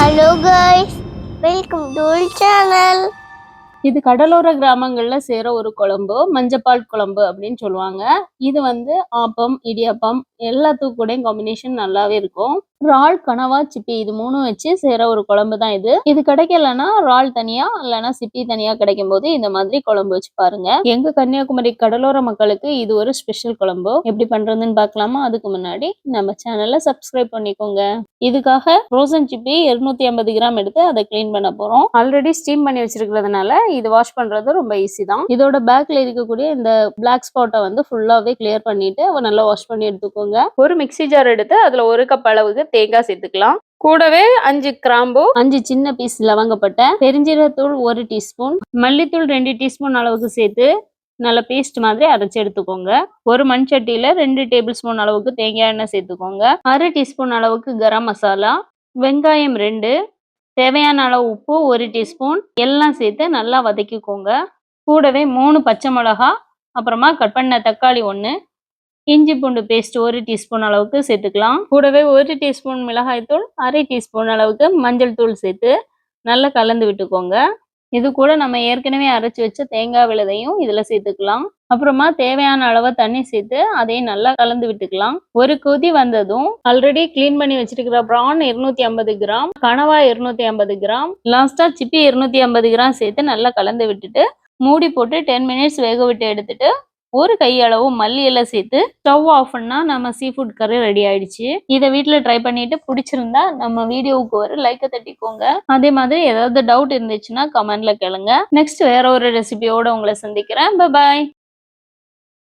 Hello guys, welcome to our channel. இது கடலோர கிராமங்கள்ல செய்யற ஒரு குழம்பு, மஞ்சப்பால் குழம்பு அப்படின்னு சொல்லுவாங்க. இது ஆப்பம், இடியாப்பம் எல்லாத்துக்கும் கூட காம்பினேஷன் நல்லாவே இருக்கும். இறால், கனவா, சிப்பி இது மூணும் வச்சு செய்யற ஒரு குழம்பு தான் இது. இது கிடைக்கலன்னா இறால் தனியா இல்லைன்னா சிப்பி தனியா கிடைக்கும் போது இந்த மாதிரி குழம்பு வச்சு பாருங்க. எங்க கன்னியாகுமரி கடலோர மக்களுக்கு இது ஒரு ஸ்பெஷல் குழம்பு. எப்படி பண்றதுன்னு பார்க்கலாமா? அதுக்கு முன்னாடி நம்ம சேனலை சப்ஸ்கிரைப் பண்ணிக்கோங்க. இதுக்காக ஃப்ரோசன் சிப்பி 250 கிராம் எடுத்து அதை கிளீன் பண்ண போறோம். ஆல்ரெடி ஸ்டீம் பண்ணி வச்சிருக்கிறதுனால இது வாஷ் பண்றது ரொம்ப ஈஸி தான். இதோட பேக்ல இருக்கக்கூடிய இந்த பிளாக் ஸ்பாட்டை ஃபுல்லாவே கிளியர் பண்ணிட்டு நல்லா வாஷ் பண்ணி எடுத்துக்கோங்க. ஒரு மிக்ஸி ஜார் எடுத்து அதுல 1 கப் அளவுக்கு தேங்காய் சேர்த்துக்கலாம். கூடவே 5 கிராம்பு, 5 சின்ன பீஸ் லவங்கப்பட்டை, பெருஞ்சீரகத்தூள் 1 டீஸ்பூன், மல்லித்தூள் 2 டீஸ்பூன் அளவுக்கு சேர்த்து நல்ல பேஸ்ட் மாதிரி அரைச்சு எடுத்துக்கோங்க. ஒரு மண் சட்டியில 2 டேபிள் ஸ்பூன் அளவுக்கு தேங்காய் எண்ணெய் சேர்த்துக்கோங்க. 1/2 டீஸ்பூன் அளவுக்கு கரம் மசாலா, வெங்காயம் 2, தேவையான அளவு உப்பு 1 டீஸ்பூன் எல்லாம் சேர்த்து நல்லா வதக்கிக்கோங்க. கூடவே 3 பச்சை மிளகா, அப்புறமா கட் பண்ண தக்காளி 1, இஞ்சி பூண்டு பேஸ்ட் 1 டீஸ்பூன் அளவுக்கு சேர்த்துக்கலாம். கூடவே 1 டீஸ்பூன் மிளகாய் தூள், 1/2 டீஸ்பூன் அளவுக்கு மஞ்சள் தூள் சேர்த்து நல்லா கலந்து விட்டுக்கோங்க. இது கூட நம்ம ஏற்கனவே அரைச்சி வச்ச தேங்காய் விழுதையும் இதுல சேர்த்துக்கலாம். அப்புறமா தேவையான அளவு தண்ணி சேர்த்து அதையும் நல்லா கலந்து விட்டுக்கலாம். ஒரு கொதி வந்ததும் ஆல்ரெடி கிளீன் பண்ணி வச்சிருக்கிற பிரான் 250 கிராம், கனவா 250 கிராம், லாஸ்டா சிப்பி 250 கிராம் சேர்த்து நல்லா கலந்து விட்டுட்டு மூடி போட்டு 10 மினிட்ஸ் வேக விட்டு எடுத்துட்டு ஒரு கையளவு மல்லி எல்லாம் சேர்த்து ஸ்டவ் ஆஃப் பண்ணா நம்ம சீ ஃபுட் கறி ரெடி ஆயிடுச்சு. இதை வீட்டுல ட்ரை பண்ணிட்டு பிடிச்சிருந்தா நம்ம வீடியோவுக்கு ஒரு லைக்கை தட்டிக்கோங்க. அதே மாதிரி ஏதாவது டவுட் இருந்துச்சுன்னா கமெண்ட்ல கேளுங்க. நெக்ஸ்ட் வேற ஒரு ரெசிபியோட உங்களை சந்திக்கிறேன். Bye bye.